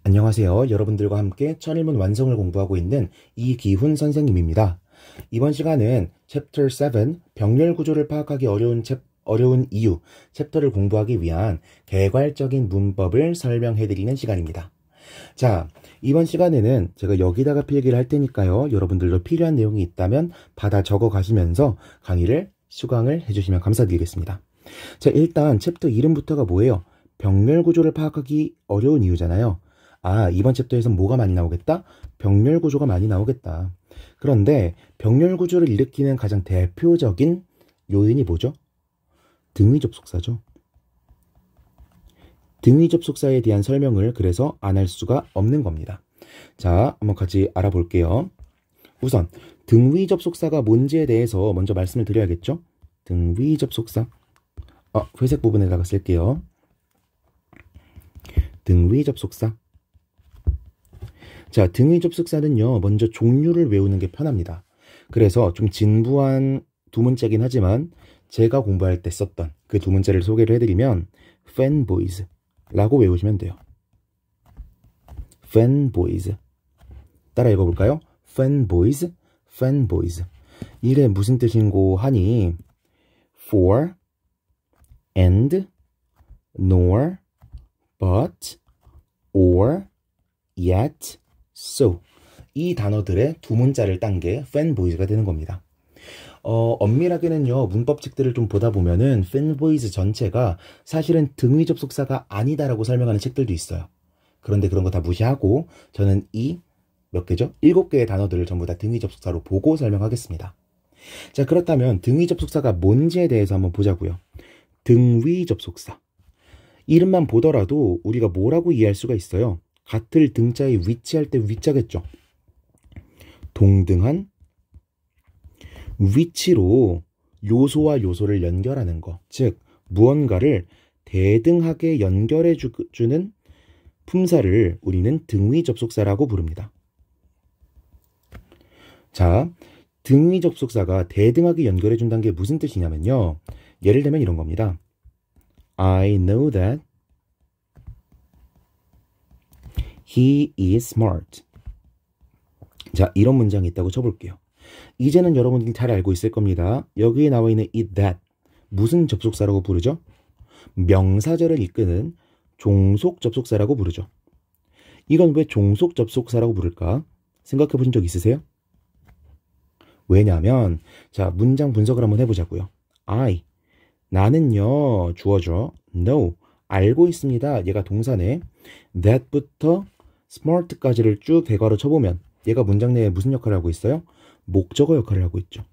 안녕하세요. 여러분들과 함께 천일문 완성을 공부하고 있는 이기훈 선생님입니다. 이번 시간은 챕터 7 병렬 구조를 파악하기 어려운 이유 챕터를 공부하기 위한 개괄적인 문법을 설명해드리는 시간입니다. 자, 이번 시간에는 제가 여기다가 필기를 할 테니까요. 여러분들도 필요한 내용이 있다면 받아 적어 가시면서 강의를 수강을 해주시면 감사드리겠습니다. 자, 일단 챕터 이름부터가 뭐예요? 병렬 구조를 파악하기 어려운 이유잖아요. 아, 이번 챕터에서 뭐가 많이 나오겠다? 병렬 구조가 많이 나오겠다. 그런데 병렬 구조를 일으키는 가장 대표적인 요인이 뭐죠? 등위 접속사죠. 등위 접속사에 대한 설명을 그래서 안 할 수가 없는 겁니다. 자, 한번 같이 알아볼게요. 우선 등위 접속사가 뭔지에 대해서 먼저 말씀을 드려야겠죠? 등위 접속사. 회색 부분에다가 쓸게요. 등위 접속사. 자, 등위 접속사는요, 먼저 종류를 외우는 게 편합니다. 그래서 좀 진부한 두 문자긴 하지만 제가 공부할 때 썼던 그 두 문자를 소개를 해드리면 fanboys 라고 외우시면 돼요. fanboys. 따라 읽어볼까요? fanboys, fanboys. 이게 무슨 뜻인고 하니 for, and, nor, but, or, yet, so. 이 단어들의 두 문자를 딴 게 fanboys가 되는 겁니다. 엄밀하게는요, 문법책들을 좀 보다 보면은 fanboys 전체가 사실은 등위 접속사가 아니다라고 설명하는 책들도 있어요. 그런데 그런 거 다 무시하고 저는 이 몇 개죠? 7개의 단어들을 전부 다 등위 접속사로 보고 설명하겠습니다. 자, 그렇다면 등위 접속사가 뭔지에 대해서 한번 보자고요. 등위 접속사. 이름만 보더라도 우리가 뭐라고 이해할 수가 있어요? 같을 등자에 위치할 때 위자겠죠. 동등한 위치로 요소와 요소를 연결하는 거. 즉, 무언가를 대등하게 연결해 주는 품사를 우리는 등위 접속사라고 부릅니다. 자, 등위 접속사가 대등하게 연결해 준다는 게 무슨 뜻이냐면요. 예를 들면 이런 겁니다. I know that he is smart. 자, 이런 문장이 있다고 쳐볼게요. 이제는 여러분들이 잘 알고 있을 겁니다. 여기에 나와 있는 it, that 무슨 접속사라고 부르죠? 명사절을 이끄는 종속 접속사라고 부르죠. 이건 왜 종속 접속사라고 부를까? 생각해 보신 적 있으세요? 왜냐하면 자, 문장 분석을 한번 해보자고요. I, 나는요, 주어죠. know, 알고 있습니다. 얘가 동사네. that부터 smart까지를 쭉 대괄호 쳐보면 얘가 문장 내에 무슨 역할을 하고 있어요? 목적어 역할을 하고 있죠.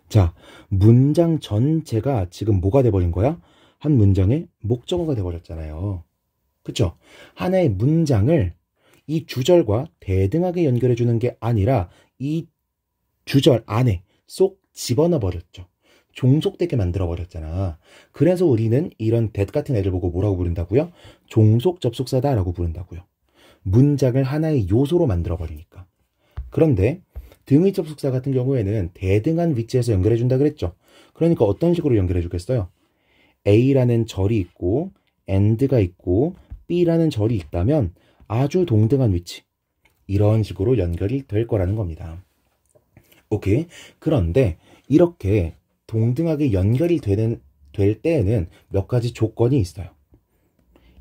자, 문장 전체가 지금 뭐가 돼버린 거야? 한 문장의 목적어가 돼버렸잖아요. 그쵸? 하나의 문장을 이 주절과 대등하게 연결해주는 게 아니라 이 주절 안에 쏙 집어넣어 버렸죠. 종속되게 만들어 버렸잖아. 그래서 우리는 이런 that 같은 애를 보고 뭐라고 부른다고요? 종속 접속사다 라고 부른다고요. 문장을 하나의 요소로 만들어 버리니까. 그런데 등위 접속사 같은 경우에는 대등한 위치에서 연결해 준다 그랬죠. 그러니까 어떤 식으로 연결해 주겠어요? A라는 절이 있고 and가 있고 B라는 절이 있다면 아주 동등한 위치. 이런 식으로 연결이 될 거라는 겁니다. 오케이. 그런데 이렇게 동등하게 연결이 될 때에는 몇 가지 조건이 있어요.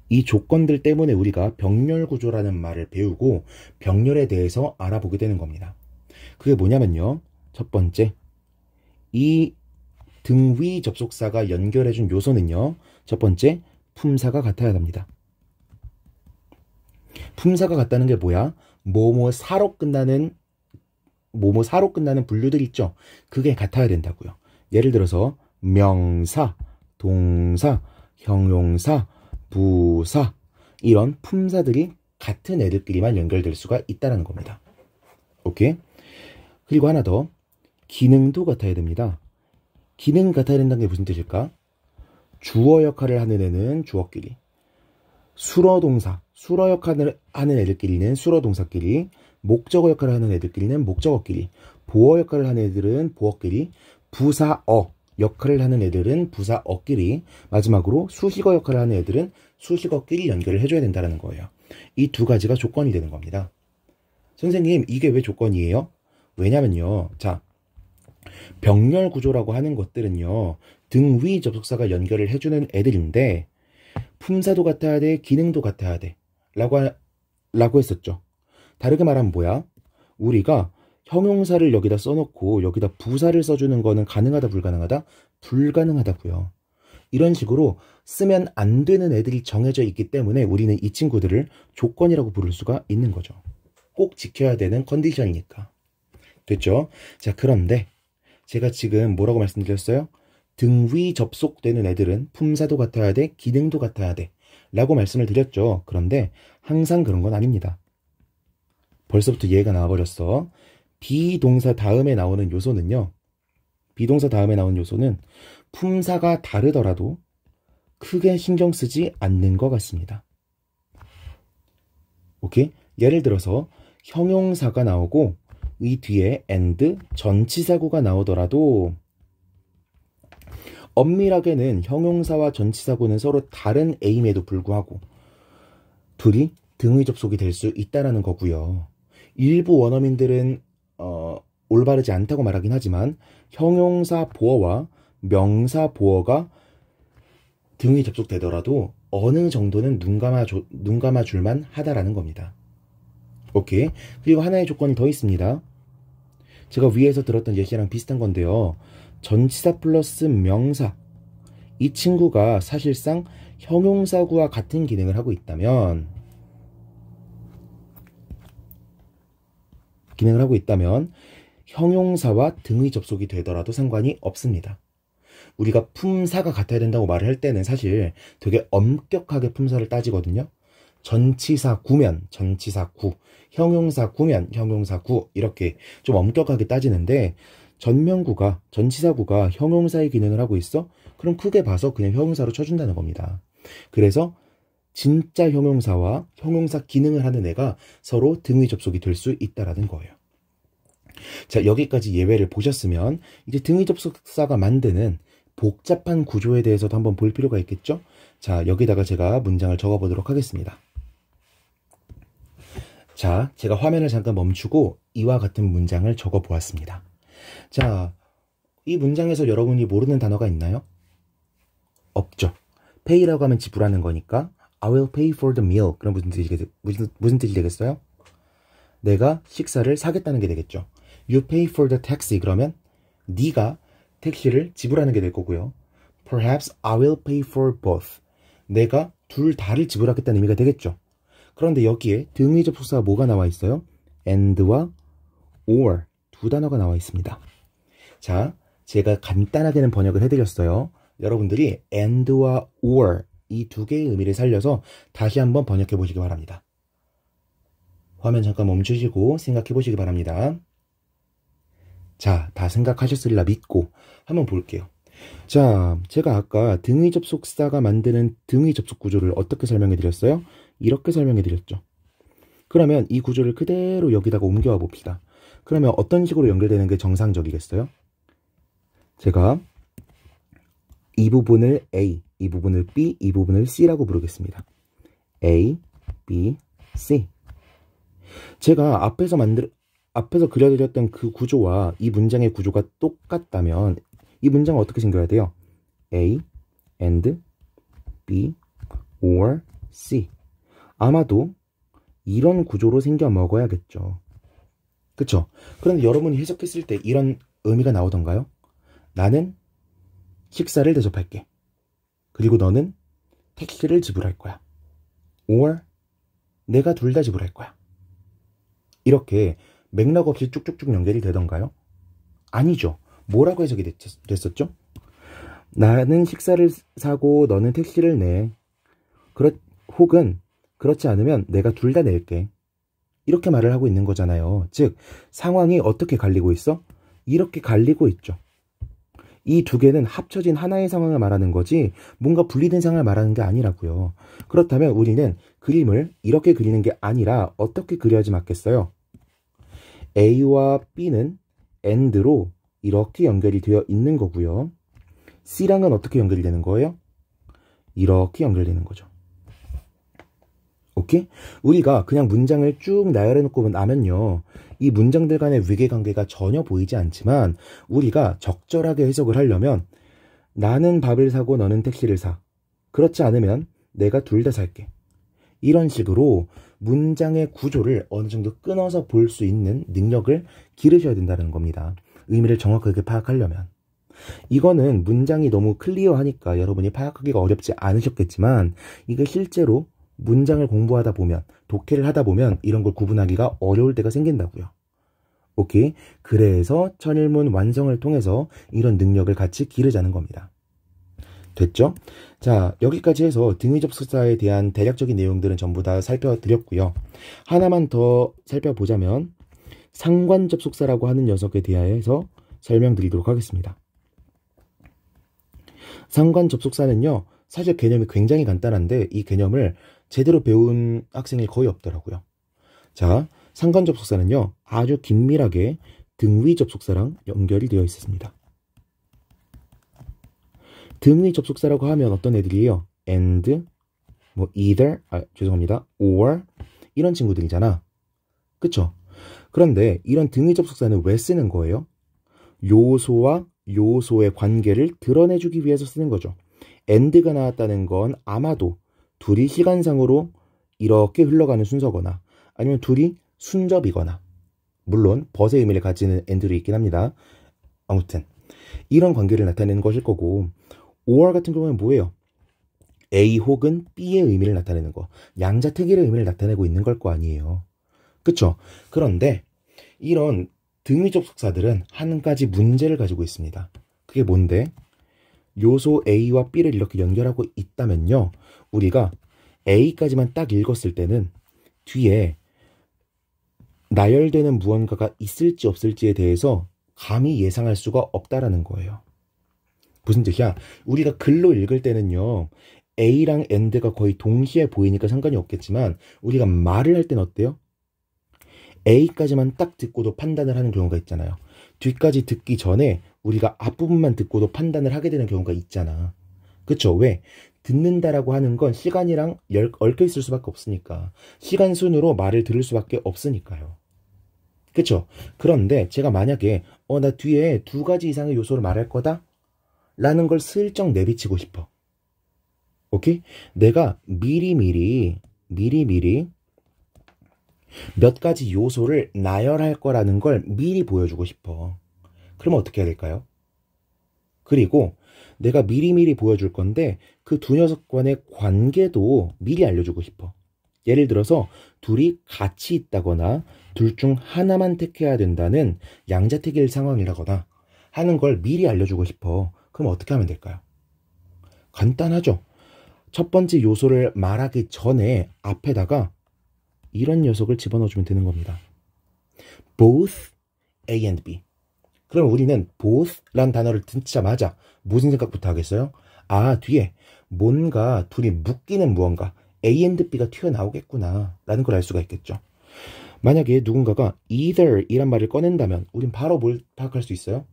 이 조건들 때문에 우리가 병렬 구조라는 말을 배우고 병렬에 대해서 알아보게 되는 겁니다. 그게 뭐냐면요. 첫 번째, 이 등위 접속사가 연결해준 요소는요. 첫 번째, 품사가 같아야 합니다. 품사가 같다는 게 뭐야? 뭐뭐사로 끝나는 분류들 있죠. 그게 같아야 된다고요. 예를 들어서 명사, 동사, 형용사, 부사 이런 품사들이 같은 애들끼리만 연결될 수가 있다는 겁니다. 오케이? 그리고 하나 더, 기능도 같아야 됩니다. 기능 같아야 된다는 게 무슨 뜻일까? 주어 역할을 하는 애는 주어끼리, 수어 역할을 하는 애들끼리는 수어동사끼리, 목적어 역할을 하는 애들끼리는 목적어끼리, 보어 역할을 하는 애들은 보어끼리, 부사어 역할을 하는 애들은 부사어끼리, 마지막으로 수식어 역할을 하는 애들은 수식어끼리 연결을 해줘야 된다는 거예요. 이 두 가지가 조건이 되는 겁니다. 선생님, 이게 왜 조건이에요? 왜냐면요. 자, 병렬 구조라고 하는 것들은요. 등위 접속사가 연결을 해주는 애들인데 품사도 같아야 돼, 기능도 같아야 돼 라고 했었죠. 다르게 말하면 뭐야? 우리가 형용사를 여기다 써놓고 여기다 부사를 써주는 거는 가능하다, 불가능하다? 불가능하다고요. 이런 식으로 쓰면 안 되는 애들이 정해져 있기 때문에 우리는 이 친구들을 조건이라고 부를 수가 있는 거죠. 꼭 지켜야 되는 컨디션이니까. 됐죠? 자, 그런데 제가 지금 뭐라고 말씀드렸어요? 등위 접속되는 애들은 품사도 같아야 돼, 기능도 같아야 돼 라고 말씀을 드렸죠. 그런데 항상 그런 건 아닙니다. 벌써부터 이해가 나와버렸어. 비동사 다음에 나오는 요소는요. 비동사 다음에 나오는 요소는 품사가 다르더라도 크게 신경 쓰지 않는 것 같습니다. 오케이? 예를 들어서 형용사가 나오고 이 뒤에 and, 전치사구가 나오더라도 엄밀하게는 형용사와 전치사구는 서로 다른 A임에도 불구하고 둘이 등의 접속이 될 수 있다는 거고요. 일부 원어민들은 올바르지 않다고 말하긴 하지만 형용사 보어와 명사 보어가 등의 접속되더라도 어느 정도는 눈 감아 줄만 하다라는 겁니다. 오케이. 그리고 하나의 조건이 더 있습니다. 제가 위에서 들었던 예시랑 비슷한 건데요. 전치사 플러스 명사. 이 친구가 사실상 형용사구와 같은 기능을 하고 있다면 형용사와 등의 접속이 되더라도 상관이 없습니다. 우리가 품사가 같아야 된다고 말을 할 때는 사실 되게 엄격하게 품사를 따지거든요. 전치사 구면 전치사 구, 형용사 구면 형용사 구 이렇게 좀 엄격하게 따지는데 전치사구가 형용사의 기능을 하고 있어? 그럼 크게 봐서 그냥 형용사로 쳐준다는 겁니다. 그래서 진짜 형용사와 형용사 기능을 하는 애가 서로 등의 접속이 될 수 있다라는 거예요. 자, 여기까지 예외를 보셨으면 이제 등의 접속사가 만드는 복잡한 구조에 대해서도 한번 볼 필요가 있겠죠? 자, 여기다가 제가 문장을 적어보도록 하겠습니다. 자, 제가 화면을 잠깐 멈추고 이와 같은 문장을 적어보았습니다. 자, 이 문장에서 여러분이 모르는 단어가 있나요? 없죠. pay라고 하면 지불하는 거니까 I will pay for the meal. 그럼 무슨 뜻이 되겠어요? 내가 식사를 사겠다는 게 되겠죠. You pay for the taxi. 그러면 네가 택시를 지불하는 게 될 거고요. Perhaps I will pay for both. 내가 둘 다를 지불하겠다는 의미가 되겠죠. 그런데 여기에 등의 접속사가 뭐가 나와 있어요? and와 or 두 단어가 나와 있습니다. 자, 제가 간단하게는 번역을 해드렸어요. 여러분들이 and와 or 이 두 개의 의미를 살려서 다시 한번 번역해 보시기 바랍니다. 화면 잠깐 멈추시고 생각해 보시기 바랍니다. 자, 다 생각하셨으리라 믿고 한번 볼게요. 자, 제가 아까 등의 접속사가 만드는 등의 접속 구조를 어떻게 설명해 드렸어요? 이렇게 설명해 드렸죠. 그러면 이 구조를 그대로 여기다가 옮겨와 봅시다. 그러면 어떤 식으로 연결되는 게 정상적이겠어요? 제가 이 부분을 A, 이 부분을 B, 이 부분을 C라고 부르겠습니다. A, B, C. 제가 앞에서 그려드렸던 그 구조와 이 문장의 구조가 똑같다면 이 문장은 어떻게 생겨야 돼요? A, and, B, or, C. 아마도 이런 구조로 생겨 먹어야겠죠. 그쵸? 그런데 여러분이 해석했을 때 이런 의미가 나오던가요? 나는 식사를 대접할게. 그리고 너는 택시를 지불할 거야. or 내가 둘 다 지불할 거야. 이렇게 맥락 없이 쭉쭉쭉 연결이 되던가요? 아니죠. 뭐라고 해석이 됐었죠? 나는 식사를 사고 너는 택시를 내. 혹은 그렇지 않으면 내가 둘 다 낼게. 이렇게 말을 하고 있는 거잖아요. 즉 상황이 어떻게 갈리고 있어? 이렇게 갈리고 있죠. 이 두 개는 합쳐진 하나의 상황을 말하는 거지 뭔가 분리된 상황을 말하는 게 아니라고요. 그렇다면 우리는 그림을 이렇게 그리는 게 아니라 어떻게 그려야지 맞겠어요? A와 B는 and로 이렇게 연결이 되어 있는 거고요. C랑은 어떻게 연결이 되는 거예요? 이렇게 연결되는 거죠. 오케이? 우리가 그냥 문장을 쭉 나열해 놓고 나면요. 이 문장들 간의 위계관계가 전혀 보이지 않지만 우리가 적절하게 해석을 하려면 나는 밥을 사고 너는 택시를 사. 그렇지 않으면 내가 둘 다 살게. 이런 식으로 문장의 구조를 어느 정도 끊어서 볼 수 있는 능력을 기르셔야 된다는 겁니다. 의미를 정확하게 파악하려면. 이거는 문장이 너무 클리어하니까 여러분이 파악하기가 어렵지 않으셨겠지만 이게 실제로 문장을 공부하다 보면, 독해를 하다 보면 이런 걸 구분하기가 어려울 때가 생긴다고요. 오케이? 그래서 천일문 완성을 통해서 이런 능력을 같이 기르자는 겁니다. 됐죠? 자, 여기까지 해서 등위 접속사에 대한 대략적인 내용들은 전부 다 살펴드렸고요. 하나만 더 살펴보자면 상관 접속사라고 하는 녀석에 대해서 설명드리도록 하겠습니다. 상관 접속사는요, 사실 개념이 굉장히 간단한데 이 개념을 제대로 배운 학생이 거의 없더라고요. 자, 상관 접속사는요, 아주 긴밀하게 등위 접속사랑 연결이 되어 있습니다. 등위 접속사라고 하면 어떤 애들이에요? and, 뭐 either, 죄송합니다, or 이런 친구들이잖아. 그쵸? 그런데 이런 등위 접속사는 왜 쓰는 거예요? 요소와 요소의 관계를 드러내주기 위해서 쓰는 거죠. and가 나왔다는 건 아마도 둘이 시간상으로 이렇게 흘러가는 순서거나 아니면 둘이 순접이거나, 물론 벗의 의미를 가지는 and도 있긴 합니다. 아무튼 이런 관계를 나타내는 것일 거고, or 같은 경우는 뭐예요? A 혹은 B의 의미를 나타내는 거, 양자택일의 의미를 나타내고 있는 걸 거 아니에요. 그쵸? 그런데 이런 등위 접속사들은 한 가지 문제를 가지고 있습니다. 그게 뭔데? 요소 A와 B를 이렇게 연결하고 있다면요, 우리가 A까지만 딱 읽었을 때는 뒤에 나열되는 무언가가 있을지 없을지에 대해서 감히 예상할 수가 없다라는 거예요. 무슨 뜻이야? 우리가 글로 읽을 때는요, A랑 and가 거의 동시에 보이니까 상관이 없겠지만 우리가 말을 할 때는 어때요? A까지만 딱 듣고도 판단을 하는 경우가 있잖아요. 뒤까지 듣기 전에 우리가 앞부분만 듣고도 판단을 하게 되는 경우가 있잖아. 그쵸? 왜? 듣는다라고 하는 건 시간이랑 얽혀 있을 수밖에 없으니까. 시간 순으로 말을 들을 수밖에 없으니까요. 그쵸? 그런데 제가 만약에 나 뒤에 두 가지 이상의 요소를 말할 거다? 라는 걸 슬쩍 내비치고 싶어. 오케이? 내가 미리미리 몇 가지 요소를 나열할 거라는 걸 미리 보여주고 싶어. 그러면 어떻게 해야 될까요? 그리고 내가 미리미리 보여줄 건데 그 두 녀석 간의 관계도 미리 알려주고 싶어. 예를 들어서 둘이 같이 있다거나 둘 중 하나만 택해야 된다는 양자택일 상황이라거나 하는 걸 미리 알려주고 싶어. 그럼 어떻게 하면 될까요? 간단하죠. 첫 번째 요소를 말하기 전에 앞에다가 이런 녀석을 집어넣어주면 되는 겁니다. both A and B. 그럼 우리는 both란 단어를 듣자마자 무슨 생각부터 하겠어요? 뒤에 뭔가 둘이 묶이는 무언가, A and B가 튀어나오겠구나 라는 걸 알 수가 있겠죠. 만약에 누군가가 either 이란 말을 꺼낸다면 우린 바로 뭘 파악할 수 있어요?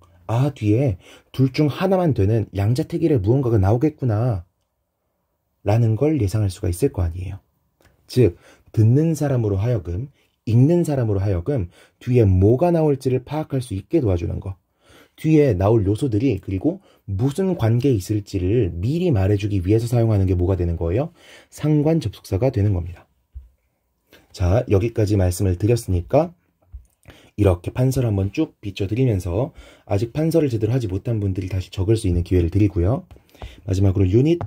뒤에 둘 중 하나만 되는 양자택일의 무언가가 나오겠구나 라는 걸 예상할 수가 있을 거 아니에요. 즉, 듣는 사람으로 하여금, 읽는 사람으로 하여금 뒤에 뭐가 나올지를 파악할 수 있게 도와주는 거. 뒤에 나올 요소들이 그리고 무슨 관계에 있을지를 미리 말해주기 위해서 사용하는 게 뭐가 되는 거예요? 상관 접속사가 되는 겁니다. 자, 여기까지 말씀을 드렸으니까 이렇게 판서를 한번 쭉 비춰드리면서 아직 판서를 제대로 하지 못한 분들이 다시 적을 수 있는 기회를 드리고요. 마지막으로 유닛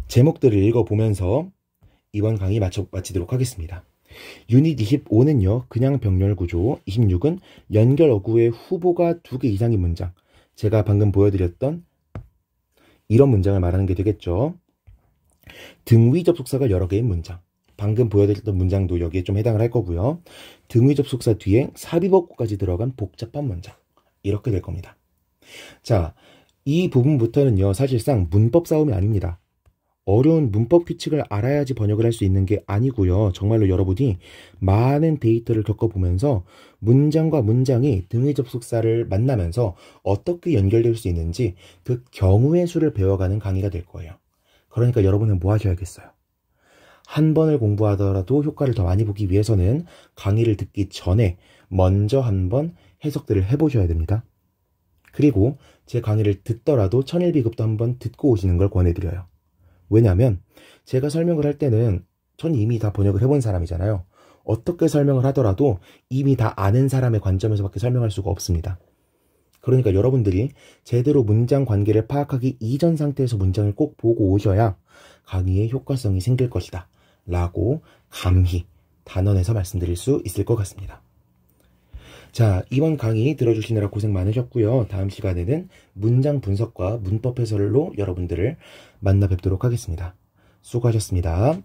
제목들을 읽어보면서 이번 강의 마치도록 하겠습니다. 유닛 25는요, 그냥 병렬 구조, 26은 연결 어구의 후보가 2개 이상인 문장. 제가 방금 보여드렸던 이런 문장을 말하는 게 되겠죠. 등위 접속사가 여러 개인 문장. 방금 보여드렸던 문장도 여기에 좀 해당을 할 거고요. 등위 접속사 뒤에 삽입어구까지 들어간 복잡한 문장. 이렇게 될 겁니다. 자, 이 부분부터는요, 사실상 문법 싸움이 아닙니다. 어려운 문법 규칙을 알아야지 번역을 할 수 있는 게 아니고요. 정말로 여러분이 많은 데이터를 겪어보면서 문장과 문장이 등의 접속사를 만나면서 어떻게 연결될 수 있는지 그 경우의 수를 배워가는 강의가 될 거예요. 그러니까 여러분은 뭐 하셔야겠어요? 한 번을 공부하더라도 효과를 더 많이 보기 위해서는 강의를 듣기 전에 먼저 한번 해석들을 해보셔야 됩니다. 그리고 제 강의를 듣더라도 천일비급도 한번 듣고 오시는 걸 권해드려요. 왜냐하면 제가 설명을 할 때는 전 이미 다 번역을 해본 사람이잖아요. 어떻게 설명을 하더라도 이미 다 아는 사람의 관점에서밖에 설명할 수가 없습니다. 그러니까 여러분들이 제대로 문장 관계를 파악하기 이전 상태에서 문장을 꼭 보고 오셔야 강의의 효과성이 생길 것이다 라고 감히 단언해서 말씀드릴 수 있을 것 같습니다. 자, 이번 강의 들어주시느라 고생 많으셨고요. 다음 시간에는 문장 분석과 문법 해설로 여러분들을 만나 뵙도록 하겠습니다. 수고하셨습니다.